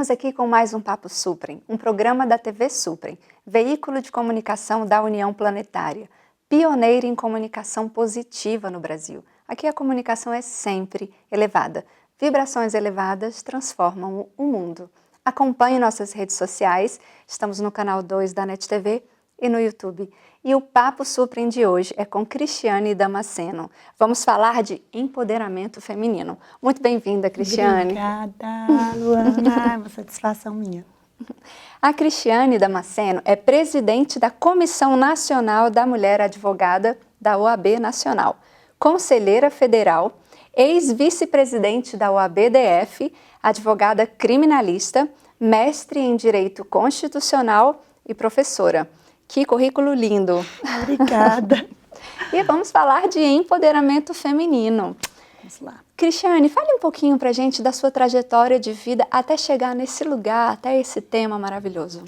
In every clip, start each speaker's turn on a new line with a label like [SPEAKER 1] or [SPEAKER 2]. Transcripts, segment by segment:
[SPEAKER 1] Estamos aqui com mais um Papo Suprem, um programa da TV Suprem, veículo de comunicação da União Planetária, pioneira em comunicação positiva no Brasil. Aqui a comunicação é sempre elevada. Vibrações elevadas transformam o mundo. Acompanhe nossas redes sociais, estamos no canal 2 da NET TV e no YouTube. E o Papo Suprem de hoje é com Cristiane Damasceno. Vamos falar de empoderamento feminino. Muito bem-vinda, Cristiane.
[SPEAKER 2] Obrigada, Luana. É uma satisfação minha.
[SPEAKER 1] A Cristiane Damaseno é presidente da Comissão Nacional da Mulher Advogada da OAB Nacional, conselheira federal, ex-vice-presidente da OAB-DF, advogada criminalista, mestre em Direito Constitucional e professora. Que currículo lindo!
[SPEAKER 2] Obrigada!
[SPEAKER 1] E vamos falar de empoderamento feminino.
[SPEAKER 2] Vamos lá.
[SPEAKER 1] Cristiane, fale um pouquinho pra gente da sua trajetória de vida até chegar nesse lugar, até esse tema maravilhoso.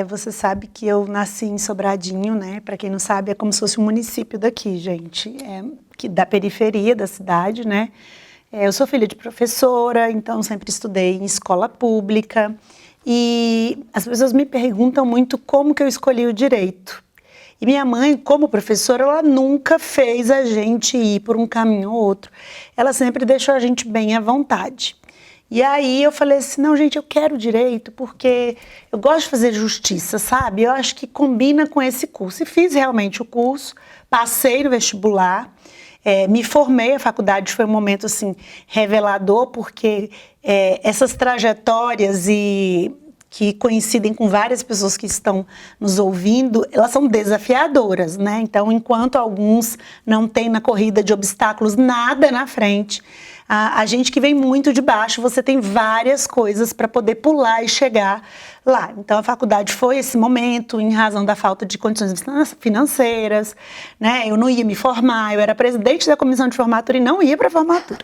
[SPEAKER 2] Você sabe que eu nasci em Sobradinho, né? Para quem não sabe, é como se fosse um município daqui, gente. Da periferia da cidade, né? Eu sou filha de professora, então sempre estudei em escola pública. E as pessoas me perguntam muito como que eu escolhi o direito. E minha mãe, como professora, ela nunca fez a gente ir por um caminho ou outro. Ela sempre deixou a gente bem à vontade. E aí eu falei assim, não, gente, eu quero direito porque eu gosto de fazer justiça, sabe? Eu acho que combina com esse curso. E fiz realmente o curso, passei no vestibular, me formei, a faculdade foi um momento assim revelador, porque essas trajetórias que coincidem com várias pessoas que estão nos ouvindo, elas são desafiadoras, né? Então, enquanto alguns não têm na corrida de obstáculos nada na frente, a gente que vem muito de baixo, você tem várias coisas para poder pular e chegar lá. Então, a faculdade foi esse momento, em razão da falta de condições financeiras, né? Eu não ia me formar, eu era presidente da comissão de formatura e não ia para a formatura.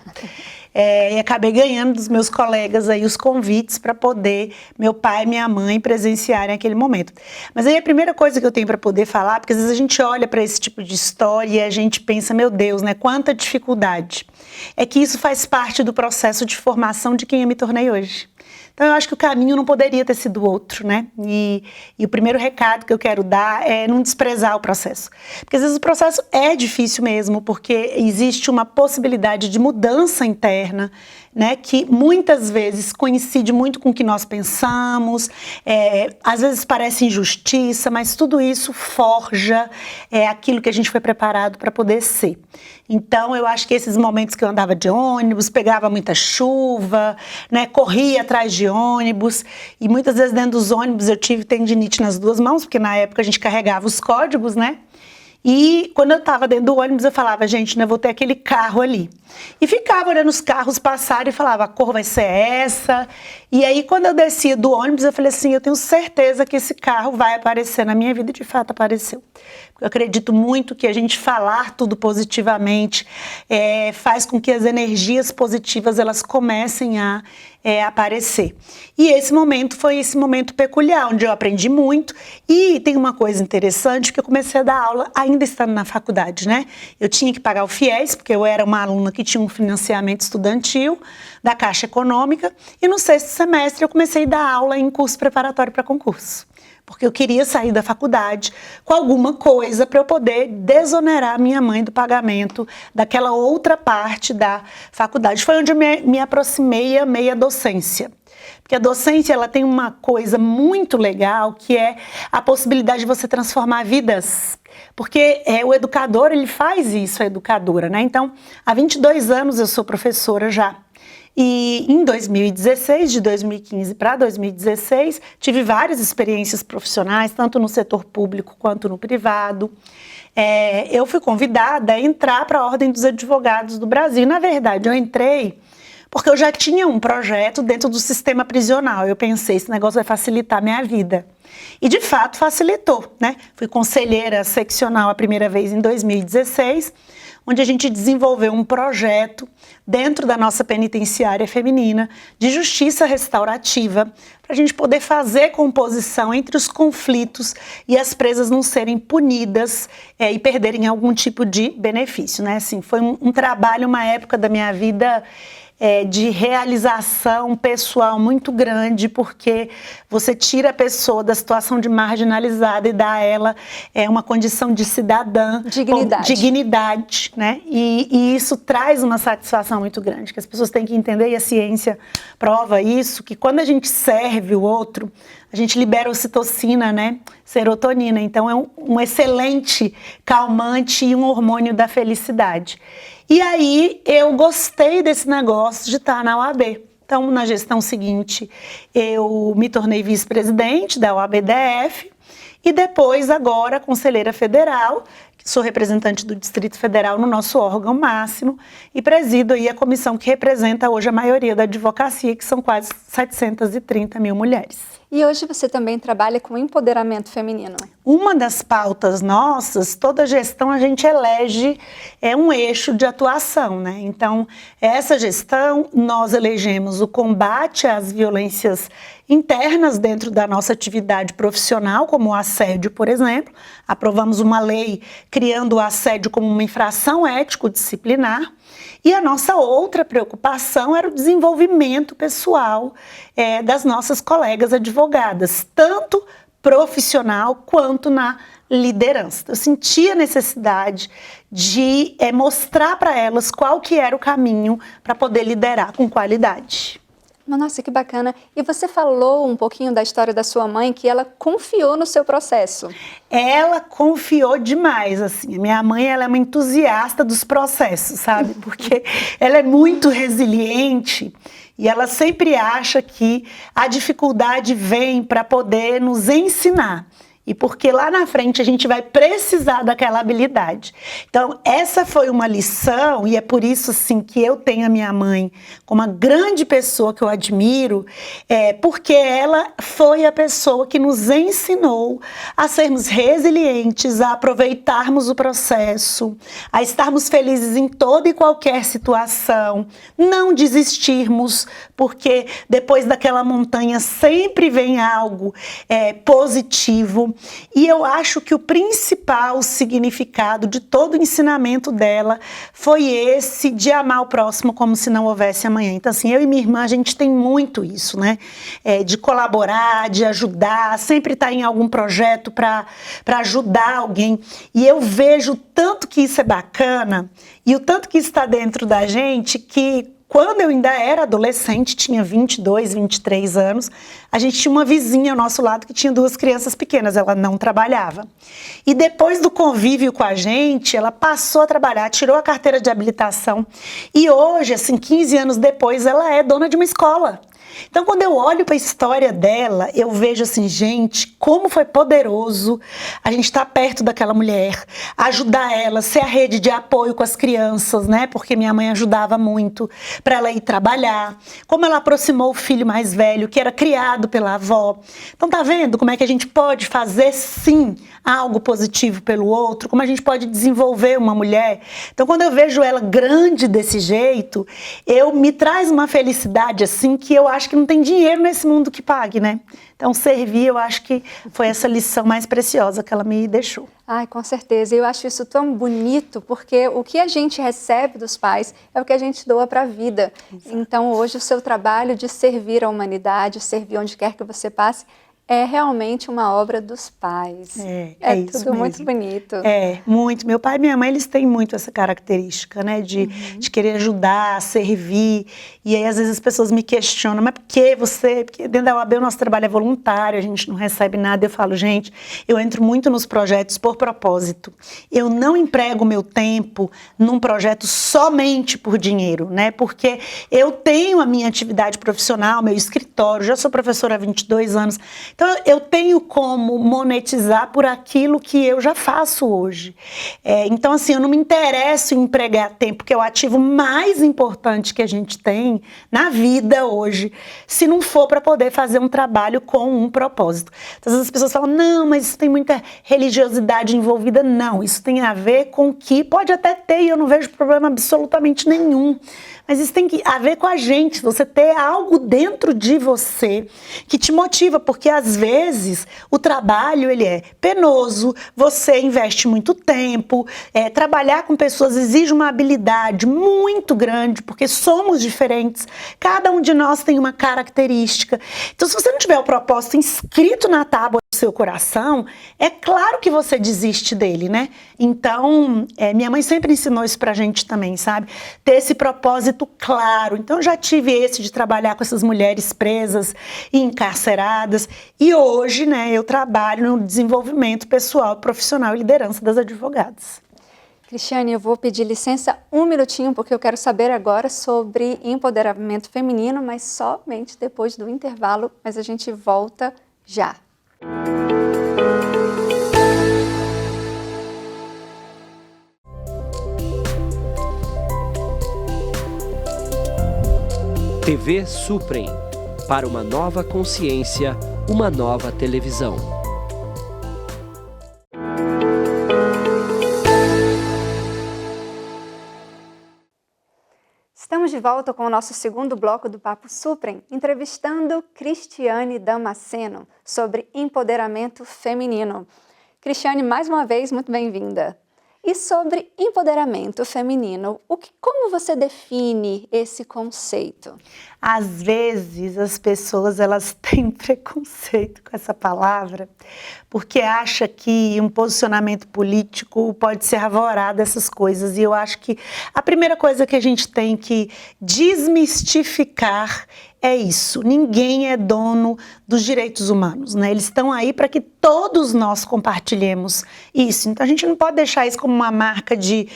[SPEAKER 2] E acabei ganhando dos meus colegas aí os convites para poder meu pai e minha mãe presenciarem aquele momento. Mas aí a primeira coisa que eu tenho para poder falar, porque às vezes a gente olha para esse tipo de história e a gente pensa, meu Deus, né, quanta dificuldade. É que isso faz parte do processo de formação de quem eu me tornei hoje. Então, eu acho que o caminho não poderia ter sido outro, né? E o primeiro recado que eu quero dar é não desprezar o processo. Porque às vezes o processo é difícil mesmo, porque existe uma possibilidade de mudança interna, né? Que muitas vezes coincide muito com o que nós pensamos, às vezes parece injustiça, mas tudo isso forja aquilo que a gente foi preparado para poder ser. Então, eu acho que esses momentos que eu andava de ônibus, pegava muita chuva, né, corria atrás de ônibus, e muitas vezes dentro dos ônibus eu tive tendinite nas duas mãos, porque na época a gente carregava os códigos, né? E quando eu estava dentro do ônibus, eu falava, gente, né, vou ter aquele carro ali. E ficava olhando os carros passarem e falava, a cor vai ser essa. E aí, quando eu descia do ônibus, eu falei assim, eu tenho certeza que esse carro vai aparecer na minha vida, e de fato apareceu. Eu acredito muito que a gente falar tudo positivamente faz com que as energias positivas elas comecem a aparecer. E esse momento foi esse momento peculiar, onde eu aprendi muito. E tem uma coisa interessante, que eu comecei a dar aula ainda estando na faculdade, né? Eu tinha que pagar o FIES, porque eu era uma aluna que tinha um financiamento estudantil da Caixa Econômica. E no 6º semestre eu comecei a dar aula em curso preparatório para concurso. Porque eu queria sair da faculdade com alguma coisa para eu poder desonerar minha mãe do pagamento daquela outra parte da faculdade. Foi onde eu me aproximei e amei a docência. Porque a docência ela tem uma coisa muito legal, que é a possibilidade de você transformar vidas. Porque o educador, ele faz isso, a educadora, né? Então, há 22 anos eu sou professora já. E em 2016, de 2015 para 2016, tive várias experiências profissionais, tanto no setor público quanto no privado. Eu fui convidada a entrar para a Ordem dos Advogados do Brasil. Na verdade, eu entrei porque eu já tinha um projeto dentro do sistema prisional. Eu pensei, esse negócio vai facilitar a minha vida. E de fato facilitou, né? Fui conselheira seccional a primeira vez em 2016, onde a gente desenvolveu um projeto dentro da nossa penitenciária feminina de justiça restaurativa, para a gente poder fazer composição entre os conflitos e as presas não serem punidas e perderem algum tipo de benefício, né? Assim, foi um trabalho, uma época da minha vida de realização pessoal muito grande, porque você tira a pessoa da situação de marginalizada e dá a ela uma condição de cidadã, dignidade, né? E isso traz uma satisfação muito grande, que as pessoas têm que entender, e a ciência prova isso, que quando a gente serve o outro, a gente libera ocitocina, né? Serotonina. Então é um excelente calmante e um hormônio da felicidade. E aí eu gostei desse negócio de estar na OAB. Então, na gestão seguinte, eu me tornei vice-presidente da OAB-DF e depois, agora, conselheira federal. Sou representante do Distrito Federal no nosso órgão máximo e presido aí a comissão que representa hoje a maioria da advocacia, que são quase 730 mil mulheres.
[SPEAKER 1] E hoje você também trabalha com empoderamento feminino.
[SPEAKER 2] Uma das pautas nossas, toda gestão a gente elege um eixo de atuação, né? Então, essa gestão, nós elegemos o combate às violências internas dentro da nossa atividade profissional, como o assédio, por exemplo. Aprovamos uma lei criando o assédio como uma infração ético-disciplinar. E a nossa outra preocupação era o desenvolvimento pessoal das nossas colegas advogadas, tanto profissional quanto na liderança. Eu sentia a necessidade de mostrar para elas qual que era o caminho para poder liderar com qualidade.
[SPEAKER 1] Nossa, que bacana. E você falou um pouquinho da história da sua mãe, que ela confiou no seu processo.
[SPEAKER 2] Ela confiou demais, assim. Minha mãe, ela é uma entusiasta dos processos, sabe? Porque ela é muito resiliente e ela sempre acha que a dificuldade vem para poder nos ensinar. E porque lá na frente a gente vai precisar daquela habilidade. Então, essa foi uma lição, e é por isso, assim, que eu tenho a minha mãe como uma grande pessoa que eu admiro, porque ela foi a pessoa que nos ensinou a sermos resilientes, a aproveitarmos o processo, a estarmos felizes em toda e qualquer situação, não desistirmos, porque depois daquela montanha sempre vem algo positivo. E eu acho que o principal significado de todo o ensinamento dela foi esse de amar o próximo como se não houvesse amanhã. Então, assim, eu e minha irmã, a gente tem muito isso, né? De colaborar, de ajudar, sempre estar em algum projeto para ajudar alguém. E eu vejo o tanto que isso é bacana e o tanto que isso está dentro da gente, que quando eu ainda era adolescente, tinha 22, 23 anos, a gente tinha uma vizinha ao nosso lado que tinha 2 crianças pequenas, ela não trabalhava. E depois do convívio com a gente, ela passou a trabalhar, tirou a carteira de habilitação e hoje, assim, 15 anos depois, ela é dona de uma escola. Então, quando eu olho para a história dela, eu vejo assim, gente, como foi poderoso a gente estar perto daquela mulher, ajudar ela, ser a rede de apoio com as crianças, né? Porque minha mãe ajudava muito para ela ir trabalhar, como ela aproximou o filho mais velho, que era criado pela avó. Então, tá vendo como é que a gente pode fazer, sim, algo positivo pelo outro, como a gente pode desenvolver uma mulher. Então, quando eu vejo ela grande desse jeito, me traz uma felicidade, assim, que eu acho que não tem dinheiro nesse mundo que pague, né? Então, servir, eu acho que foi essa lição mais preciosa que ela me deixou.
[SPEAKER 1] Ai, com certeza. Eu acho isso tão bonito, porque o que a gente recebe dos pais é o que a gente doa para a vida. Exato. Então, hoje, o seu trabalho de servir a humanidade, servir onde quer que você passe, é realmente uma obra dos pais. É
[SPEAKER 2] isso
[SPEAKER 1] tudo
[SPEAKER 2] mesmo.
[SPEAKER 1] Muito bonito.
[SPEAKER 2] Muito. Meu pai e minha mãe, eles têm muito essa característica, né? De querer ajudar, servir. E aí, às vezes, as pessoas me questionam, mas por que você? Porque dentro da OAB o nosso trabalho é voluntário, a gente não recebe nada. Eu falo, gente, eu entro muito nos projetos por propósito. Eu não emprego meu tempo num projeto somente por dinheiro, né? Porque eu tenho a minha atividade profissional, meu escritório, já sou professora há 22 anos. Então, eu tenho como monetizar por aquilo que eu já faço hoje. Então, assim, eu não me interesso em empregar tempo, que é o ativo mais importante que a gente tem na vida hoje, se não for para poder fazer um trabalho com um propósito. Então, às vezes as pessoas falam, não, mas isso tem muita religiosidade envolvida. Não, isso tem a ver com que pode até ter, e eu não vejo problema absolutamente nenhum. mas isso tem que a ver com a gente, você ter algo dentro de você que te motiva, porque às vezes o trabalho ele é penoso, você investe muito tempo, trabalhar com pessoas exige uma habilidade muito grande, porque somos diferentes, cada um de nós tem uma característica. Então, se você não tiver o propósito inscrito na tábua do seu coração, é claro que você desiste dele, né? Então, minha mãe sempre ensinou isso pra gente também, sabe? Ter esse propósito claro. Então, eu já tive esse de trabalhar com essas mulheres presas e encarceradas. E hoje, né, eu trabalho no desenvolvimento pessoal, profissional e liderança das advogadas.
[SPEAKER 1] Cristiane, eu vou pedir licença um minutinho, porque eu quero saber agora sobre empoderamento feminino, mas somente depois do intervalo, mas a gente volta já.
[SPEAKER 3] TV Suprem. Para uma nova consciência, uma nova televisão.
[SPEAKER 1] Estamos de volta com o nosso segundo bloco do Papo Suprem, entrevistando Cristiane Damasceno sobre empoderamento feminino. Cristiane, mais uma vez, muito bem-vinda. E sobre empoderamento feminino, como você define esse conceito?
[SPEAKER 2] Às vezes as pessoas elas têm preconceito com essa palavra, porque acha que um posicionamento político pode ser arvorado dessas coisas. E eu acho que a primeira coisa que a gente tem que desmistificar é isso. Ninguém é dono dos direitos humanos, né? Eles estão aí para que todos nós compartilhemos isso. Então a gente não pode deixar isso como uma marca de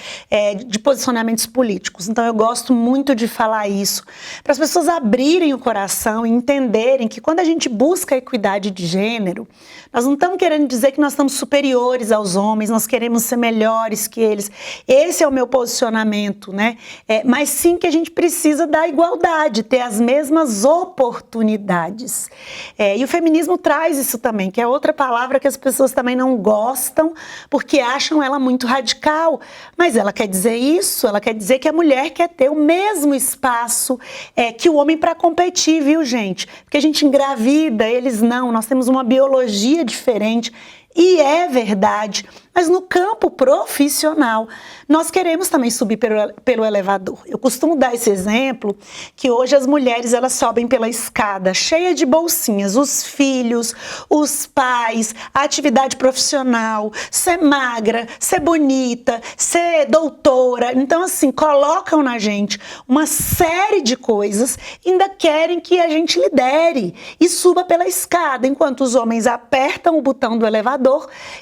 [SPEAKER 2] posicionamentos políticos. Então eu gosto muito de falar isso, para as pessoas abrirem o coração e entenderem que quando a gente busca a equidade de gênero, nós não estamos querendo dizer que nós estamos superiores aos homens, nós queremos ser melhores que eles. Esse é o meu posicionamento, né? Mas sim que a gente precisa da igualdade, ter as mesmas oportunidades. E o feminismo traz isso também, que é outra palavra que as pessoas também não gostam, porque acham ela muito radical. Mas ela quer dizer isso, ela quer dizer que a mulher quer ter o mesmo espaço que o homem para competir, viu, gente? Porque a gente engravida, eles não, nós temos uma biologia diferente. E é verdade, mas no campo profissional, nós queremos também subir pelo elevador. Eu costumo dar esse exemplo, que hoje as mulheres elas sobem pela escada, cheia de bolsinhas, os filhos, os pais, a atividade profissional, ser magra, ser bonita, ser doutora. Então, assim, colocam na gente uma série de coisas, ainda querem que a gente lidere e suba pela escada, enquanto os homens apertam o botão do elevador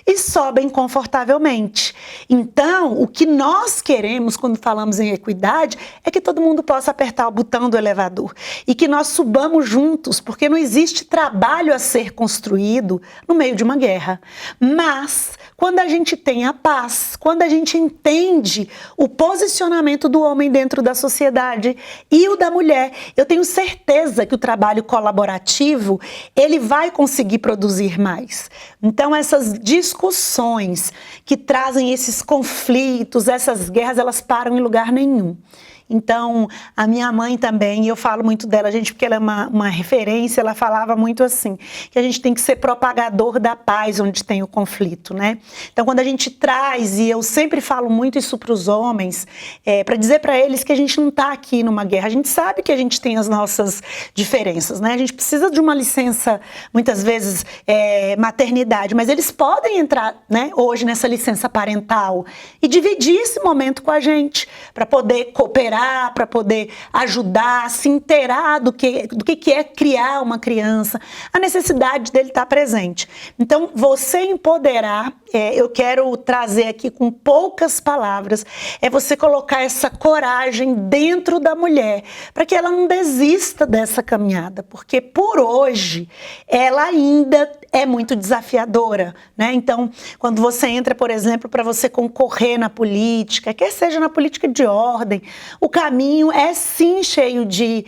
[SPEAKER 2] e sobem confortavelmente. Então, o que nós queremos quando falamos em equidade é que todo mundo possa apertar o botão do elevador e que nós subamos juntos, porque não existe trabalho a ser construído no meio de uma guerra. Mas, quando a gente tem a paz, quando a gente entende o posicionamento do homem dentro da sociedade e o da mulher, eu tenho certeza que o trabalho colaborativo, ele vai conseguir produzir mais. Então, essas discussões que trazem esses conflitos, essas guerras, elas param em lugar nenhum. Então, a minha mãe também, e eu falo muito dela, gente, porque ela é uma referência, ela falava muito assim, que a gente tem que ser propagador da paz onde tem o conflito, né? Então, quando a gente traz, e eu sempre falo muito isso para os homens, para dizer para eles que a gente não está aqui numa guerra, a gente sabe que a gente tem as nossas diferenças, né? A gente precisa de uma licença, muitas vezes, maternidade, mas eles podem entrar, né, hoje nessa licença parental e dividir esse momento com a gente, para poder cooperar, para poder ajudar, se inteirar do que é criar uma criança, a necessidade dele estar presente. Então, você empoderar, eu quero trazer aqui com poucas palavras, é você colocar essa coragem dentro da mulher, para que ela não desista dessa caminhada, porque por hoje, ela ainda é muito desafiadora, né? Então, quando você entra, por exemplo, para você concorrer na política, quer seja na política de ordem, o caminho é sim cheio de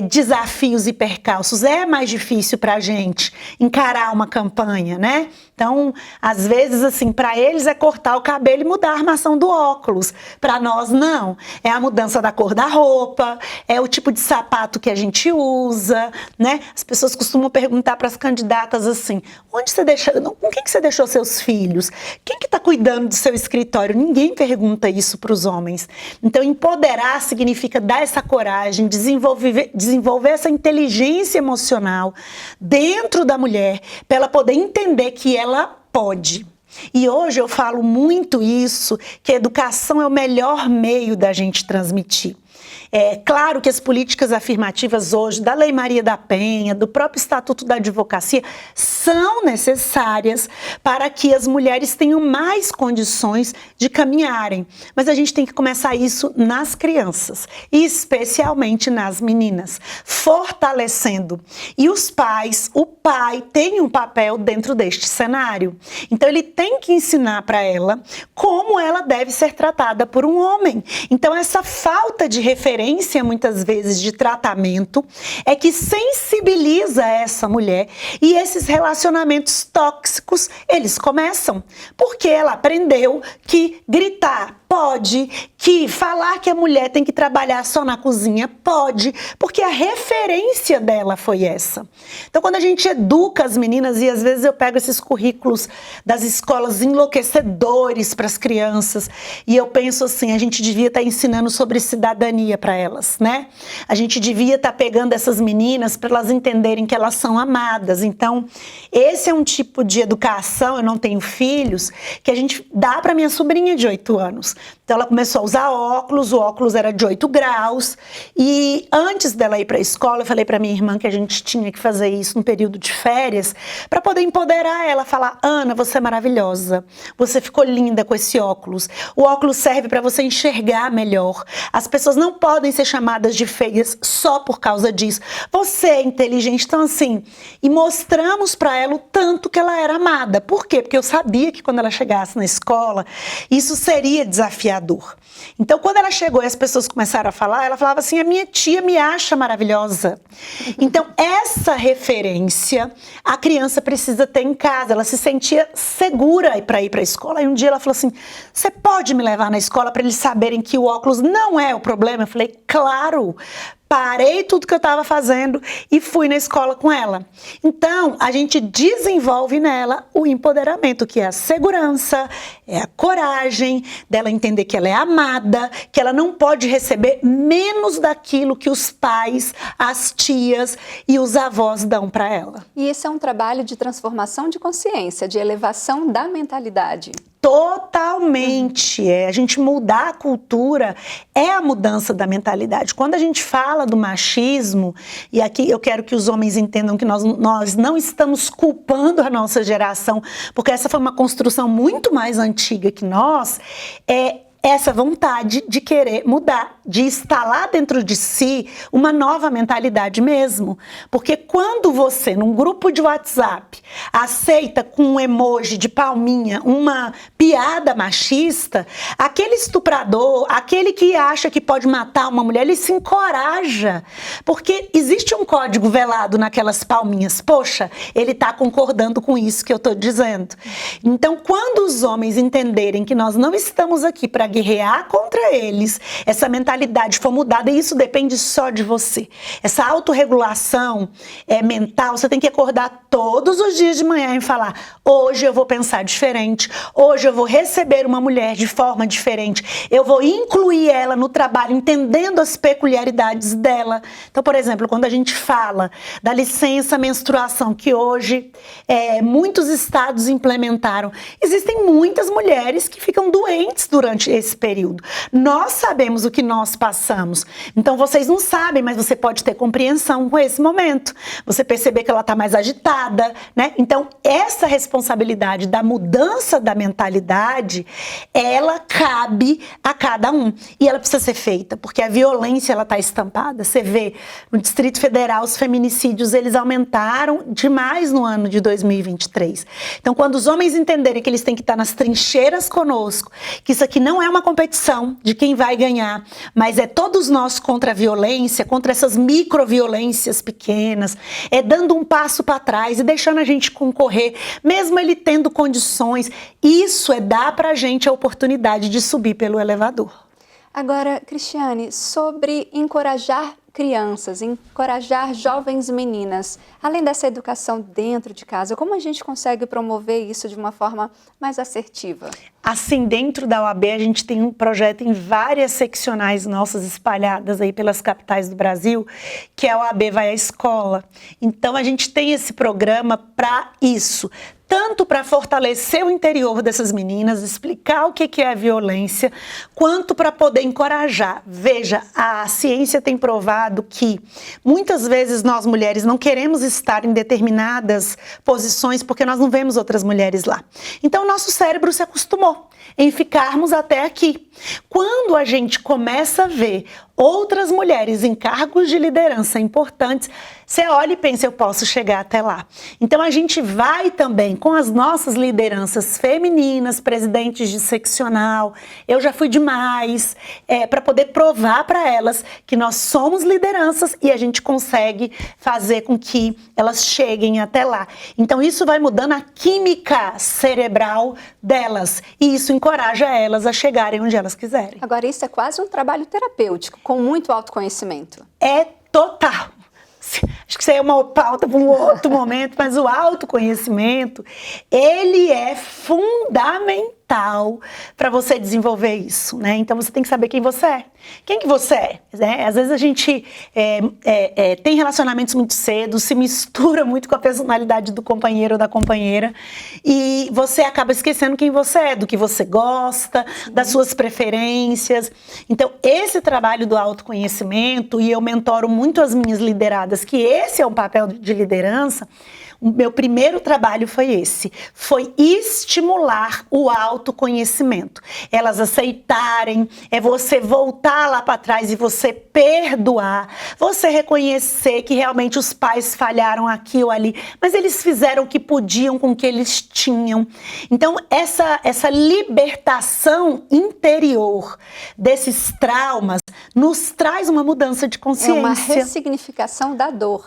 [SPEAKER 2] desafios e percalços. É mais difícil para a gente encarar uma campanha, né? Então, às vezes, assim, para eles é cortar o cabelo e mudar a armação do óculos. Para nós, não. É a mudança da cor da roupa, é o tipo de sapato que a gente usa, né? As pessoas costumam perguntar para as candidatas assim, onde você deixa, com quem que você deixou seus filhos? Quem que está cuidando do seu escritório? Ninguém pergunta isso para os homens. Então, empoderar significa dar essa coragem, desenvolver essa inteligência emocional dentro da mulher, para ela poder entender que ela pode. E hoje eu falo muito isso, que a educação é o melhor meio da gente transmitir. É claro que as políticas afirmativas hoje, da Lei Maria da Penha, do próprio Estatuto da Advocacia, são necessárias para que as mulheres tenham mais condições de caminharem. Mas a gente tem que começar isso nas crianças, especialmente nas meninas, fortalecendo. E os pais, o pai tem um papel dentro deste cenário. Então ele tem que ensinar para ela como ela deve ser tratada por um homem. Então essa falta de referência, muitas vezes, de tratamento, é que sensibiliza essa mulher, e esses relacionamentos tóxicos, eles começam, porque ela aprendeu que gritar pode, que falar que a mulher tem que trabalhar só na cozinha pode, porque a referência dela foi essa. Então, quando a gente educa as meninas, e às vezes eu pego esses currículos das escolas enlouquecedores para as crianças, e eu penso assim, a gente devia estar ensinando sobre cidadania para elas, né? A gente devia estar pegando essas meninas para elas entenderem que elas são amadas. Então, esse é um tipo de educação, eu não tenho filhos, que a gente dá para minha sobrinha de 8 anos. Então ela começou a usar óculos, o óculos era de 8 graus, e antes dela ir para a escola, eu falei para minha irmã que a gente tinha que fazer isso no período de férias, para poder empoderar ela, falar, Ana, você é maravilhosa, você ficou linda com esse óculos, o óculos serve para você enxergar melhor, as pessoas não podem ser chamadas de feias só por causa disso, você é inteligente, então assim, e mostramos para ela o tanto que ela era amada. Por quê? Porque eu sabia que quando ela chegasse na escola, isso seria desafiador. Então, quando ela chegou e as pessoas começaram a falar, ela falava assim, a minha tia me acha maravilhosa. Então, essa referência a criança precisa ter em casa. Ela se sentia segura para ir para a escola. E um dia ela falou assim, você pode me levar na escola para eles saberem que o óculos não é o problema? Eu falei, claro. Parei tudo que eu estava fazendo e fui na escola com ela. Então, a gente desenvolve nela o empoderamento, que é a segurança, é a coragem dela entender que ela é amada, que ela não pode receber menos daquilo que os pais, as tias e os avós dão para ela.
[SPEAKER 1] E esse é um trabalho de transformação de consciência, de elevação da mentalidade.
[SPEAKER 2] Totalmente. A gente mudar a cultura é a mudança da mentalidade. Quando a gente fala do machismo, e aqui eu quero que os homens entendam que nós não estamos culpando a nossa geração, porque essa foi uma construção muito mais antiga que nós, essa vontade de querer mudar, de instalar dentro de si uma nova mentalidade mesmo. Porque quando você, num grupo de WhatsApp, aceita com um emoji de palminha uma piada machista, aquele estuprador, aquele que acha que pode matar uma mulher, ele se encoraja. Porque existe um código velado naquelas palminhas. Poxa, ele está concordando com isso que eu estou dizendo. Então, quando os homens entenderem que nós não estamos aqui para guerrear contra eles, essa mentalidade for mudada, e isso depende só de você. Essa autorregulação mental, você tem que acordar todos os dias de manhã e falar, hoje eu vou pensar diferente, hoje eu vou receber uma mulher de forma diferente, eu vou incluir ela no trabalho, entendendo as peculiaridades dela. Então, por exemplo, quando a gente fala da licença menstruação, que hoje muitos estados implementaram, existem muitas mulheres que ficam doentes durante esse período. Nós sabemos o que nós passamos. Então vocês não sabem, mas você pode ter compreensão com esse momento. Você perceber que ela está mais agitada, né? Então essa responsabilidade da mudança da mentalidade, ela cabe a cada um. E ela precisa ser feita, porque a violência, ela está estampada. Você vê, no Distrito Federal, os feminicídios, eles aumentaram demais no ano de 2023. Então, quando os homens entenderem que eles têm que estar nas trincheiras conosco, que isso aqui não é é uma competição de quem vai ganhar, mas é todos nós contra a violência, contra essas microviolências pequenas, é dando um passo para trás e deixando a gente concorrer, mesmo ele tendo condições. Isso é dar para a gente a oportunidade de subir pelo elevador.
[SPEAKER 1] Agora, Cristiane, sobre encorajar crianças, encorajar jovens meninas, além dessa educação dentro de casa, como a gente consegue promover isso de uma forma mais assertiva?
[SPEAKER 2] Assim, dentro da OAB, a gente tem um projeto em várias seccionais nossas espalhadas aí pelas capitais do Brasil, que é a OAB Vai à Escola. Então, a gente tem esse programa para isso. Tanto para fortalecer o interior dessas meninas, explicar o que é a violência, quanto para poder encorajar. Veja, a ciência tem provado que muitas vezes nós mulheres não queremos estar em determinadas posições porque nós não vemos outras mulheres lá. Então, nosso cérebro se acostumou em ficarmos até aqui. Quando a gente começa a ver outras mulheres em cargos de liderança importantes, você olha e pensa, eu posso chegar até lá. Então a gente vai também com as nossas lideranças femininas, presidentes de seccional, eu já fui demais, para poder provar para elas que nós somos lideranças e a gente consegue fazer com que elas cheguem até lá. Então isso vai mudando a química cerebral delas e isso encoraja elas a chegarem onde elas quiserem.
[SPEAKER 1] Agora, isso é quase um trabalho terapêutico, com muito autoconhecimento.
[SPEAKER 2] É total. Acho que isso aí é uma pauta para um outro momento, mas o autoconhecimento, ele é fundamental para você desenvolver isso, né? Então você tem que saber quem você é. Quem que você é? Né? Às vezes a gente tem relacionamentos muito cedo, se mistura muito com a personalidade do companheiro ou da companheira e você acaba esquecendo quem você é, do que você gosta, das suas preferências. Então esse trabalho do autoconhecimento, e eu mentoro muito as minhas lideradas, que esse é um papel de liderança. O meu primeiro trabalho foi esse, foi estimular o autoconhecimento. Elas aceitarem, é você voltar lá para trás e você perdoar, você reconhecer que realmente os pais falharam aqui ou ali, mas eles fizeram o que podiam com o que eles tinham. Então essa libertação interior desses traumas nos traz uma mudança de consciência.
[SPEAKER 1] É uma ressignificação da dor.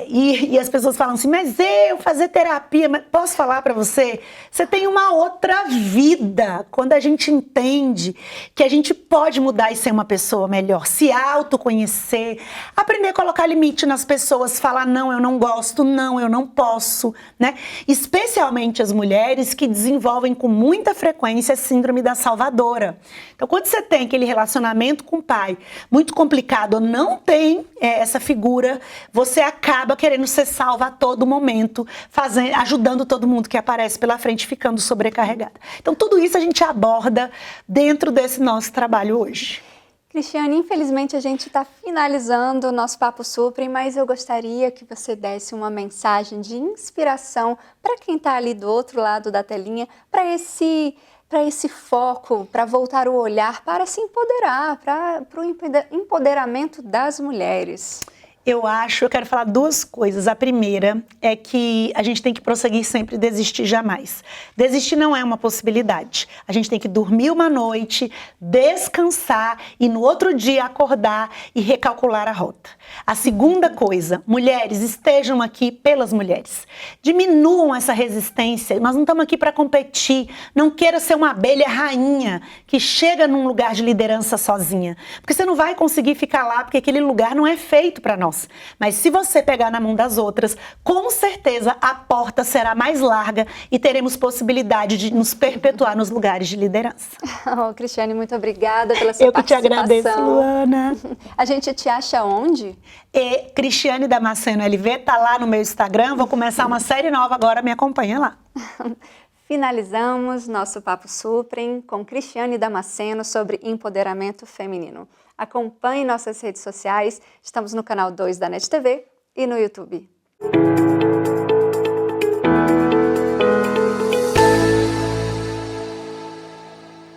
[SPEAKER 2] E as pessoas falam assim, mas eu fazer terapia, mas posso falar para você? Você tem uma outra vida. Quando a gente entende que a gente pode mudar e ser uma pessoa melhor, se autoconhecer, aprender a colocar limite nas pessoas, falar não, eu não gosto, não, eu não posso, né? Especialmente as mulheres que desenvolvem com muita frequência a síndrome da salvadora. Então, quando você tem aquele relacionamento com o pai muito complicado, ou não tem essa figura, você acaba querendo ser salva a todo momento, ajudando todo mundo que aparece pela frente, ficando sobrecarregada. Então tudo isso a gente aborda dentro desse nosso trabalho hoje.
[SPEAKER 1] Cristiane, infelizmente a gente está finalizando o nosso Papo Suprem, mas eu gostaria que você desse uma mensagem de inspiração para quem está ali do outro lado da telinha, para esse foco, para voltar o olhar, para se empoderar, para o empoderamento das mulheres.
[SPEAKER 2] Eu quero falar duas coisas. A primeira é que a gente tem que prosseguir sempre, desistir jamais. Desistir não é uma possibilidade. A gente tem que dormir uma noite, descansar e no outro dia acordar e recalcular a rota. A segunda coisa, mulheres, estejam aqui pelas mulheres. Diminuam essa resistência. Nós não estamos aqui para competir. Não queira ser uma abelha rainha que chega num lugar de liderança sozinha. Porque você não vai conseguir ficar lá, porque aquele lugar não é feito para nós. Mas se você pegar na mão das outras, com certeza a porta será mais larga e teremos possibilidade de nos perpetuar nos lugares de liderança.
[SPEAKER 1] Oh, Cristiane, muito obrigada pela sua participação.
[SPEAKER 2] Eu que te agradeço, Luana.
[SPEAKER 1] A gente te acha onde?
[SPEAKER 2] Cristiane Damasceno LV, tá lá no meu Instagram, vou começar uma série nova agora, me acompanha lá.
[SPEAKER 1] Finalizamos nosso Papo Suprem com Cristiane Damasceno sobre empoderamento feminino. Acompanhe nossas redes sociais, estamos no canal 2 da NET TV e no YouTube.